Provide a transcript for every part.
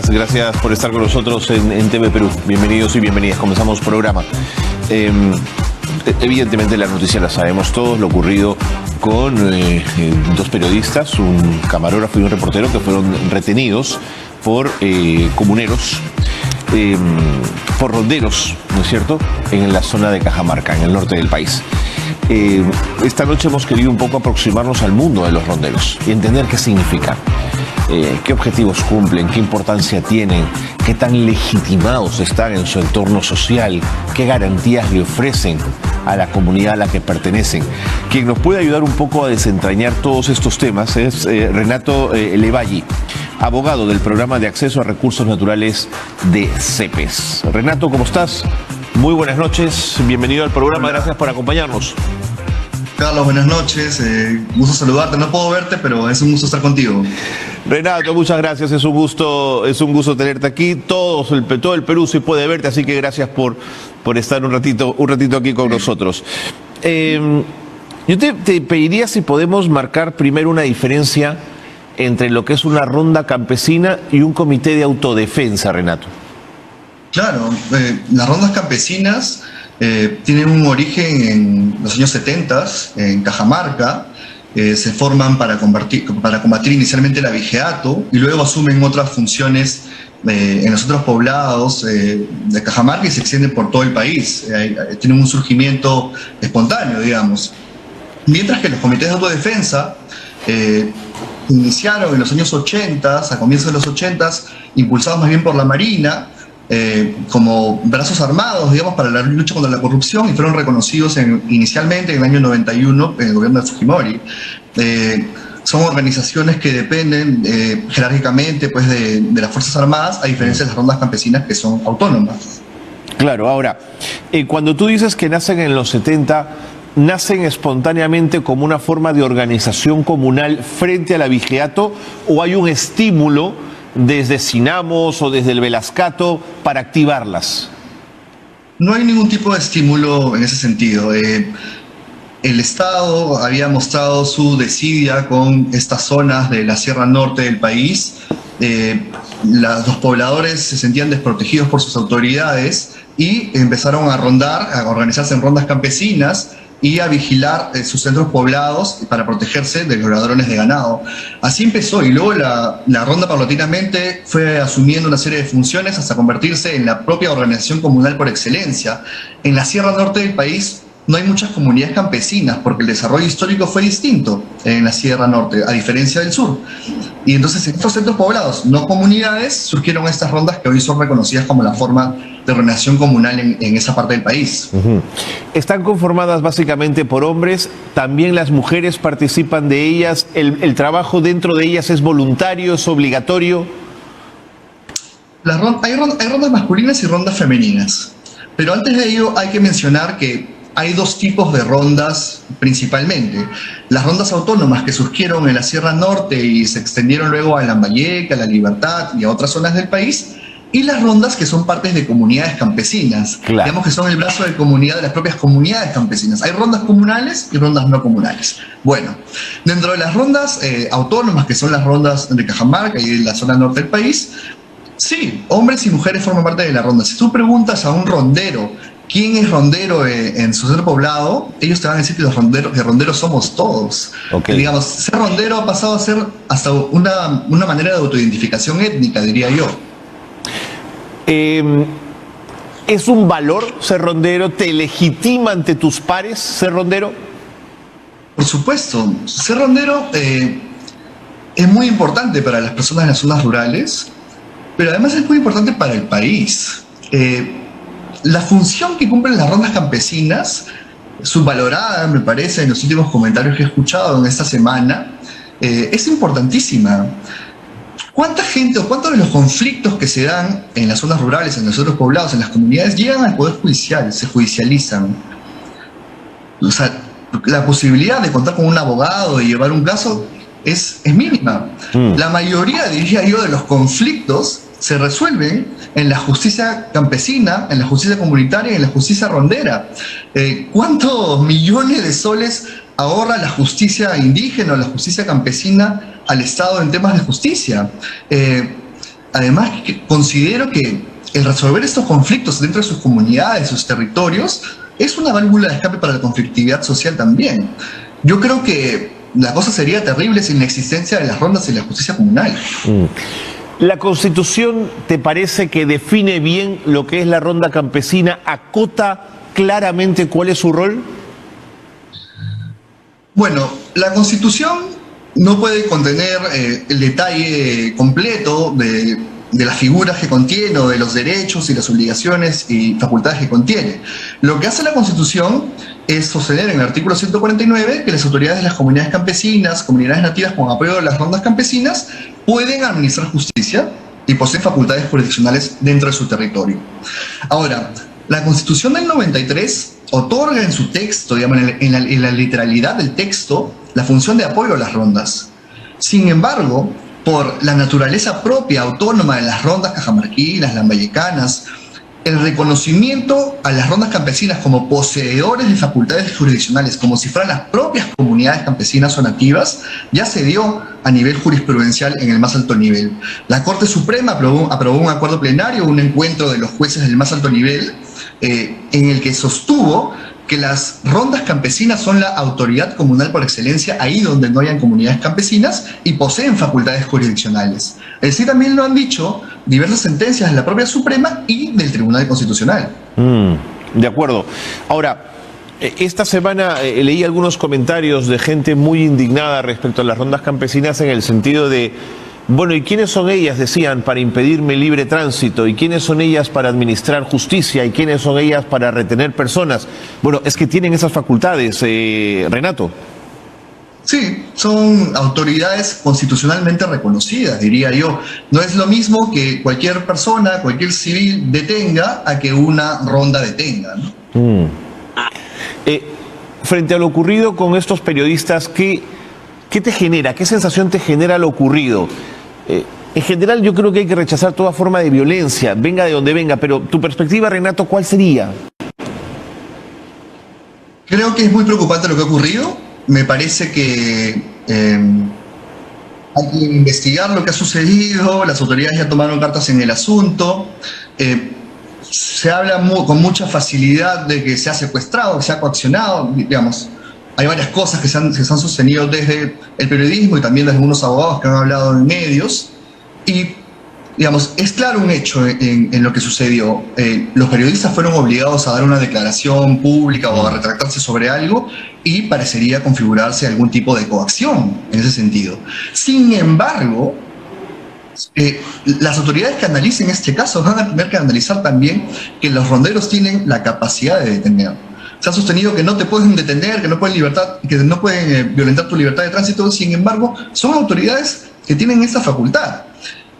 Gracias por estar con nosotros en TV Perú. Bienvenidos y bienvenidas. Comenzamos programa. Evidentemente la noticia la sabemos todos, lo ocurrido con dos periodistas, un camarógrafo y un reportero que fueron retenidos por comuneros, por ronderos, ¿no es cierto?, en la zona de Cajamarca, en el norte del país. Esta noche hemos querido un poco aproximarnos al mundo de los ronderos y entender qué significa. ¿Qué objetivos cumplen? ¿Qué importancia tienen? ¿Qué tan legitimados están en su entorno social? ¿Qué garantías le ofrecen a la comunidad a la que pertenecen? Quien nos puede ayudar un poco a desentrañar todos estos temas es Renato Levalli, abogado del Programa de Acceso a Recursos Naturales de CEPES. Renato, ¿cómo estás? Muy buenas noches, bienvenido al programa, gracias por acompañarnos. Carlos, buenas noches, gusto saludarte, no puedo verte, pero es un gusto estar contigo. Renato, muchas gracias, es un gusto tenerte aquí. Todo el Perú se puede verte, así que gracias por estar un ratito aquí con nosotros. Yo te pediría si podemos marcar primero una diferencia entre lo que es una ronda campesina y un comité de autodefensa, Renato. Claro, las rondas campesinas tienen un origen en los años 70, en Cajamarca. Se forman para combatir inicialmente el abigeato y luego asumen otras funciones en los otros poblados de Cajamarca y se extienden por todo el país. Tienen un surgimiento espontáneo, digamos. Mientras que los comités de autodefensa iniciaron en los años 80, a comienzos de los 80, impulsados más bien por la Marina, como brazos armados, digamos, para la lucha contra la corrupción, y fueron reconocidos inicialmente en el año 91 en el gobierno de Fujimori. Son organizaciones que dependen jerárquicamente pues, de las Fuerzas Armadas, a diferencia de las rondas campesinas que son autónomas. Claro, ahora, cuando tú dices que nacen en los 70, ¿nacen espontáneamente como una forma de organización comunal frente al abigeato o hay un estímulo desde Sinamos o desde el Velascato para activarlas? No hay ningún tipo de estímulo en ese sentido. El Estado había mostrado su desidia con estas zonas de la Sierra Norte del país. Los pobladores se sentían desprotegidos por sus autoridades y empezaron a organizarse en rondas campesinas y a vigilar sus centros poblados para protegerse de los ladrones de ganado. Así empezó, y luego la ronda paulatinamente fue asumiendo una serie de funciones hasta convertirse en la propia organización comunal por excelencia. En la Sierra Norte del país no hay muchas comunidades campesinas porque el desarrollo histórico fue distinto en la Sierra Norte, a diferencia del sur. Y entonces en estos centros poblados, no comunidades, surgieron estas rondas que hoy son reconocidas como la forma de organización comunal en esa parte del país. Están conformadas básicamente por hombres, también las mujeres participan de ellas, el trabajo dentro de ellas es voluntario, es obligatorio. Hay rondas masculinas y rondas femeninas, pero antes de ello hay que mencionar que hay dos tipos de rondas principalmente. Las rondas autónomas que surgieron en la Sierra Norte y se extendieron luego a Lambayeque, a La Libertad y a otras zonas del país, y las rondas que son partes de comunidades campesinas, claro. Digamos que son el brazo de comunidad de las propias comunidades campesinas. Hay rondas comunales y rondas no comunales. Bueno, dentro de las rondas autónomas, que son las rondas de Cajamarca y de la zona norte del país, sí, hombres y mujeres forman parte de la ronda. Si tú preguntas a un rondero quién es rondero en su centro poblado, ellos te van a decir que los ronderos somos todos. Okay. Digamos, ser rondero ha pasado a ser hasta una manera de autoidentificación étnica, diría yo. ¿Es un valor ser rondero? ¿Te legitima ante tus pares ser rondero? Por supuesto. Ser rondero es muy importante para las personas en las zonas rurales, pero además es muy importante para el país. La función que cumplen las rondas campesinas, subvalorada, me parece, en los últimos comentarios que he escuchado en esta semana, es importantísima. ¿Cuánta gente o cuántos de los conflictos que se dan en las zonas rurales, en los otros poblados, en las comunidades, llegan al Poder Judicial, se judicializan? O sea, la posibilidad de contar con un abogado y llevar un caso es mínima. La mayoría, diría yo, de los conflictos se resuelven en la justicia campesina, en la justicia comunitaria y en la justicia rondera. ¿Cuántos millones de soles ahorra la justicia indígena o la justicia campesina al Estado en temas de justicia? además considero que el resolver estos conflictos dentro de sus comunidades, sus territorios, es una válvula de escape para la conflictividad social también. Yo creo que la cosa sería terrible sin la existencia de las rondas y la justicia comunal. ¿La Constitución te parece que define bien lo que es la ronda campesina, acota claramente cuál es su rol? Bueno, la Constitución no puede contener el detalle completo de las figuras que contiene o de los derechos y las obligaciones y facultades que contiene. Lo que hace la Constitución es sostener en el artículo 149 que las autoridades de las comunidades campesinas, comunidades nativas con apoyo de las rondas campesinas, pueden administrar justicia y poseen facultades jurisdiccionales dentro de su territorio. Ahora, la Constitución del 93 otorga en su texto, digamos, en la literalidad del texto, la función de apoyo a las rondas. Sin embargo, por la naturaleza propia, autónoma de las rondas cajamarquinas, lambayecanas, el reconocimiento a las rondas campesinas como poseedores de facultades jurisdiccionales, como si fueran las propias comunidades campesinas o nativas, ya se dio a nivel jurisprudencial en el más alto nivel. La Corte Suprema aprobó un acuerdo plenario, un encuentro de los jueces del más alto nivel, en el que sostuvo que las rondas campesinas son la autoridad comunal por excelencia ahí donde no hayan comunidades campesinas y poseen facultades jurisdiccionales. Es decir, también lo han dicho diversas sentencias de la propia Suprema y del Tribunal Constitucional. De acuerdo. Ahora, esta semana leí algunos comentarios de gente muy indignada respecto a las rondas campesinas en el sentido de, bueno, ¿y quiénes son ellas, decían, para impedirme libre tránsito? ¿Y quiénes son ellas para administrar justicia? ¿Y quiénes son ellas para retener personas? Bueno, es que tienen esas facultades, Renato. Sí, son autoridades constitucionalmente reconocidas, diría yo. No es lo mismo que cualquier persona, cualquier civil detenga a que una ronda detenga, ¿no? Frente a lo ocurrido con estos periodistas, ¿qué te genera? ¿Qué sensación te genera lo ocurrido? En general yo creo que hay que rechazar toda forma de violencia, venga de donde venga, pero tu perspectiva, Renato, ¿cuál sería? Creo que es muy preocupante lo que ha ocurrido. Me parece que hay que investigar lo que ha sucedido, las autoridades ya tomaron cartas en el asunto. Se habla con mucha facilidad de que se ha secuestrado, que se ha coaccionado, digamos. Hay varias cosas que se han sostenido desde el periodismo y también desde algunos abogados que han hablado en medios. Y, digamos, es claro un hecho en lo que sucedió. Los periodistas fueron obligados a dar una declaración pública o a retractarse sobre algo y parecería configurarse algún tipo de coacción en ese sentido. Sin embargo, las autoridades que analicen este caso van a tener que analizar también que los ronderos tienen la capacidad de detener. Se ha sostenido que no te pueden detener, que no pueden violentar tu libertad de tránsito. Sin embargo, son autoridades que tienen esa facultad.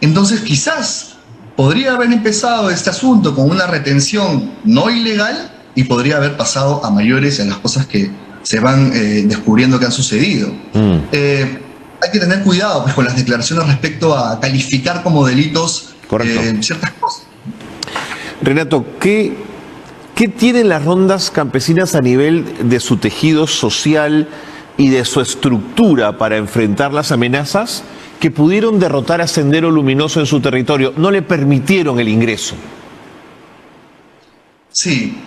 Entonces, quizás podría haber empezado este asunto con una retención no ilegal y podría haber pasado a mayores en las cosas que se van descubriendo que han sucedido. Hay que tener cuidado pues, con las declaraciones respecto a calificar como delitos ciertas cosas. Renato, ¿qué tienen las rondas campesinas a nivel de su tejido social y de su estructura para enfrentar las amenazas que pudieron derrotar a Sendero Luminoso en su territorio? No le permitieron el ingreso. Sí,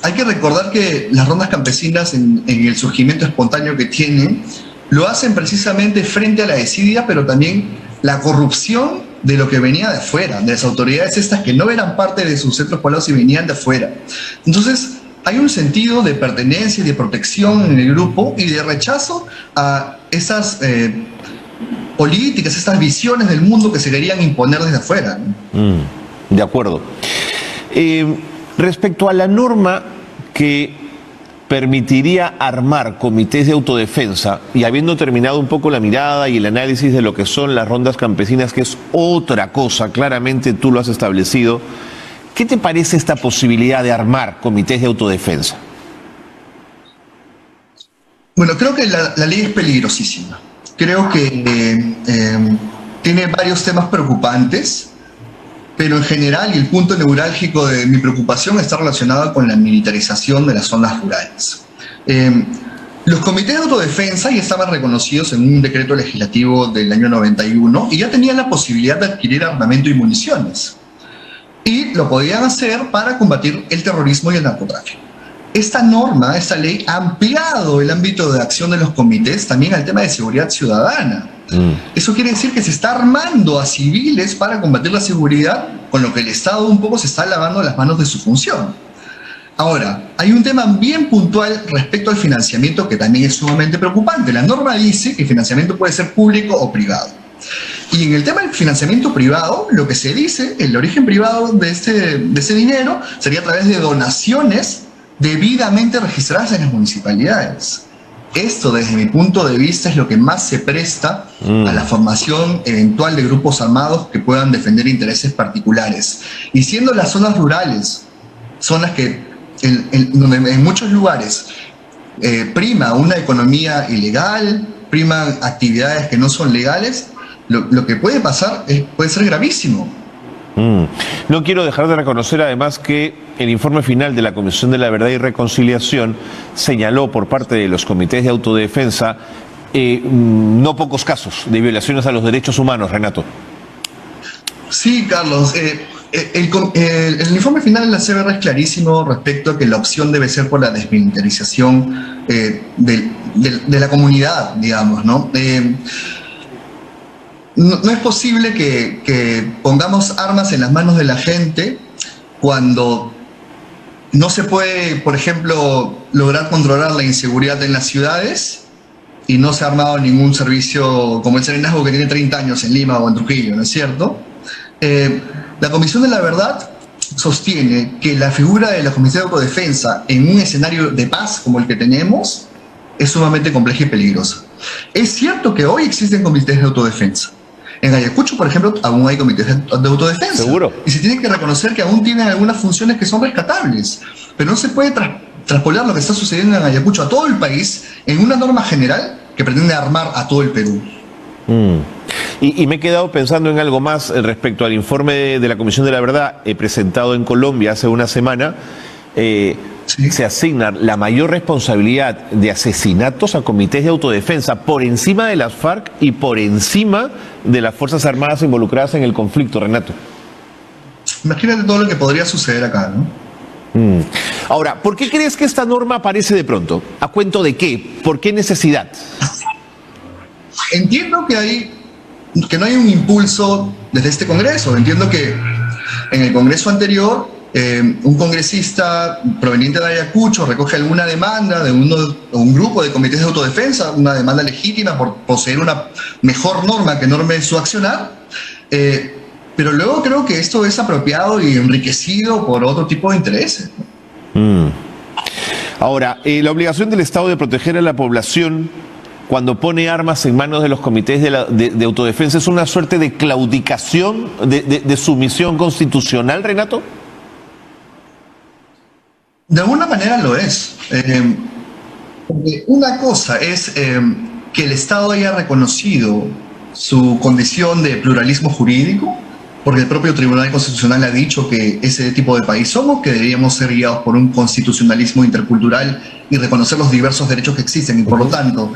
hay que recordar que las rondas campesinas en el surgimiento espontáneo que tienen, lo hacen precisamente frente a la desidia, pero también la corrupción de lo que venía de afuera, de las autoridades estas que no eran parte de sus centros poblados y venían de afuera. Entonces, hay un sentido de pertenencia y de protección en el grupo y de rechazo a esas políticas, estas visiones del mundo que se querían imponer desde afuera. De acuerdo. Respecto a la norma que permitiría armar comités de autodefensa, y habiendo terminado un poco la mirada y el análisis de lo que son las rondas campesinas, que es otra cosa, claramente tú lo has establecido, ¿qué te parece esta posibilidad de armar comités de autodefensa? Bueno, creo que la ley es peligrosísima. Creo que tiene varios temas preocupantes, pero en general, y el punto neurálgico de mi preocupación está relacionado con la militarización de las zonas rurales. Los comités de autodefensa ya estaban reconocidos en un decreto legislativo del año 91 y ya tenían la posibilidad de adquirir armamento y municiones. Y lo podían hacer para combatir el terrorismo y el narcotráfico. Esta norma, esta ley, ha ampliado el ámbito de acción de los comités también al tema de seguridad ciudadana. Eso quiere decir que se está armando a civiles para combatir la seguridad, con lo que el Estado un poco se está lavando las manos de su función. Ahora, hay un tema bien puntual respecto al financiamiento que también es sumamente preocupante. La norma dice que el financiamiento puede ser público o privado. Y en el tema del financiamiento privado, lo que se dice, el origen privado de ese dinero sería a través de donaciones debidamente registradas en las municipalidades. Esto, desde mi punto de vista, es lo que más se presta a la formación eventual de grupos armados que puedan defender intereses particulares. Y siendo las zonas rurales, zonas que donde en muchos lugares prima una economía ilegal, priman actividades que no son legales, lo que puede pasar puede ser gravísimo. No quiero dejar de reconocer además que el informe final de la Comisión de la Verdad y Reconciliación señaló por parte de los comités de autodefensa no pocos casos de violaciones a los derechos humanos, Renato. Sí, Carlos. El informe final de la CBR es clarísimo respecto a que la opción debe ser por la desmilitarización de la comunidad, digamos, ¿no? No es posible que pongamos armas en las manos de la gente cuando no se puede, por ejemplo, lograr controlar la inseguridad en las ciudades y no se ha armado ningún servicio como el Serenazgo, que tiene 30 años en Lima o en Trujillo, ¿no es cierto? La Comisión de la Verdad sostiene que la figura de la Comisión de Autodefensa en un escenario de paz como el que tenemos es sumamente compleja y peligrosa. Es cierto que hoy existen comités de autodefensa. En Ayacucho, por ejemplo, aún hay comités de autodefensa. ¿Seguro? Y se tiene que reconocer que aún tienen algunas funciones que son rescatables. Pero no se puede traspolar lo que está sucediendo en Ayacucho a todo el país en una norma general que pretende armar a todo el Perú. Y me he quedado pensando en algo más respecto al informe de la Comisión de la Verdad presentado en Colombia hace una semana. Sí. Se asigna la mayor responsabilidad de asesinatos a comités de autodefensa por encima de las FARC y por encima de las Fuerzas Armadas involucradas en el conflicto, Renato. Imagínate todo lo que podría suceder acá, ¿no? Ahora, ¿por qué crees que esta norma aparece de pronto? ¿A cuento de qué? ¿Por qué necesidad? Entiendo que no hay un impulso desde este Congreso. Entiendo que en el Congreso anterior un congresista proveniente de Ayacucho recoge alguna demanda de un grupo de comités de autodefensa, una demanda legítima por poseer una mejor norma que norme su accionar, pero luego creo que esto es apropiado y enriquecido por otro tipo de intereses. Ahora, la obligación del Estado de proteger a la población cuando pone armas en manos de los comités de autodefensa es una suerte de claudicación, de sumisión constitucional, Renato. De alguna manera lo es. Porque una cosa es que el Estado haya reconocido su condición de pluralismo jurídico, porque el propio Tribunal Constitucional ha dicho que ese tipo de país somos, que deberíamos ser guiados por un constitucionalismo intercultural y reconocer los diversos derechos que existen, y por lo tanto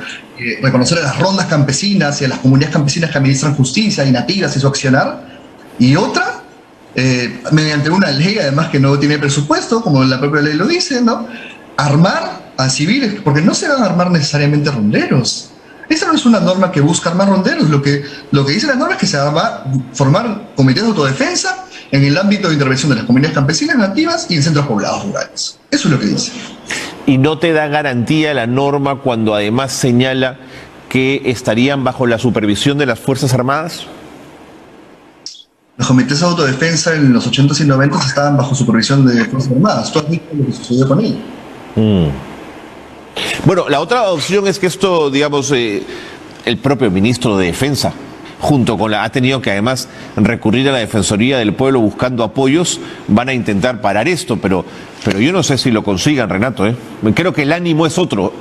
reconocer a las rondas campesinas y a las comunidades campesinas que administran justicia y nativas y su accionar. Y otra, mediante una ley además que no tiene presupuesto, como la propia ley lo dice, ¿no? Armar a civiles, porque no se van a armar necesariamente ronderos. Esa no es una norma que busca armar ronderos. Lo que dice la norma es que se va a formar comités de autodefensa en el ámbito de intervención de las comunidades campesinas nativas y en centros poblados rurales. Eso es lo que dice. ¿Y no te da garantía la norma cuando además señala que estarían bajo la supervisión de las Fuerzas Armadas? Los comités de autodefensa en los 80s y 90s estaban bajo supervisión de Fuerzas Armadas. Tú has visto lo que sucedió con él. Bueno, la otra opción es que esto, digamos, el propio ministro de Defensa, junto con ha tenido que además recurrir a la Defensoría del Pueblo buscando apoyos, van a intentar parar esto, pero yo no sé si lo consigan, Renato. Creo que el ánimo es otro.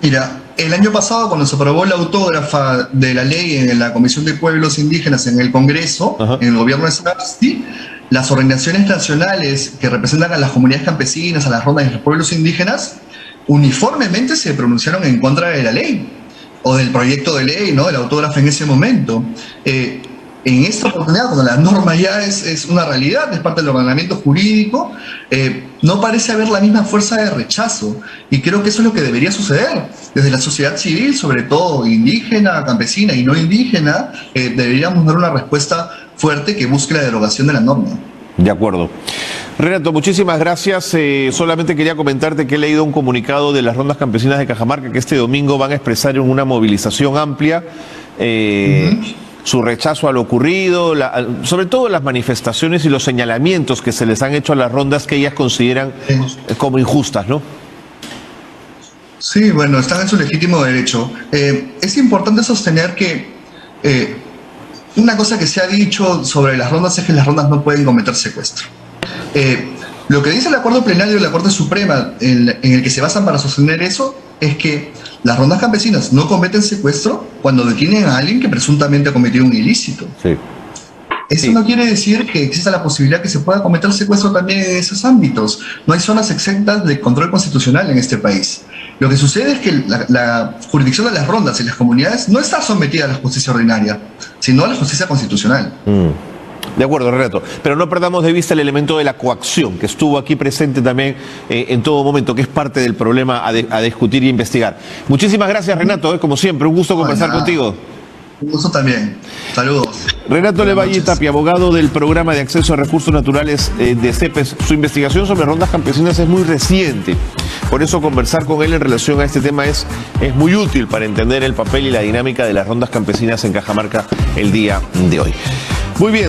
Mira, el año pasado, cuando se aprobó la autógrafa de la ley en la Comisión de Pueblos Indígenas en el Congreso, en el gobierno de Sagasti, las organizaciones nacionales que representan a las comunidades campesinas, a las rondas y a los pueblos indígenas, uniformemente se pronunciaron en contra de la ley o del proyecto de ley, ¿no?, del autógrafo en ese momento. En esta oportunidad, cuando la norma ya es una realidad, es parte del ordenamiento jurídico, no parece haber la misma fuerza de rechazo. Y creo que eso es lo que debería suceder. Desde la sociedad civil, sobre todo indígena, campesina y no indígena, deberíamos dar una respuesta fuerte que busque la derogación de la norma. De acuerdo. Renato, muchísimas gracias. Solamente quería comentarte que he leído un comunicado de las rondas campesinas de Cajamarca que este domingo van a expresar en una movilización amplia su rechazo a lo ocurrido, sobre todo las manifestaciones y los señalamientos que se les han hecho a las rondas que ellas consideran como injustas, ¿no? Sí, bueno, están en su legítimo derecho. Es importante sostener que una cosa que se ha dicho sobre las rondas es que las rondas no pueden cometer secuestro. Lo que dice el acuerdo plenario de la Corte Suprema, en el que se basan para sostener eso, es que las rondas campesinas no cometen secuestro cuando detienen a alguien que presuntamente ha cometido un ilícito. Sí. Eso no quiere decir que exista la posibilidad que se pueda cometer secuestro también en esos ámbitos. No hay zonas exentas de control constitucional en este país. Lo que sucede es que la jurisdicción de las rondas y las comunidades no está sometida a la justicia ordinaria, sino a la justicia constitucional. De acuerdo, Renato. Pero no perdamos de vista el elemento de la coacción, que estuvo aquí presente también en todo momento, que es parte del problema a discutir y investigar. Muchísimas gracias, Renato. Como siempre, un gusto conversar contigo. Un gusto también. Saludos. Renato Levalle Tapia, abogado del Programa de Acceso a Recursos Naturales de CEPES. Su investigación sobre rondas campesinas es muy reciente. Por eso conversar con él en relación a este tema es muy útil para entender el papel y la dinámica de las rondas campesinas en Cajamarca el día de hoy. Muy bien.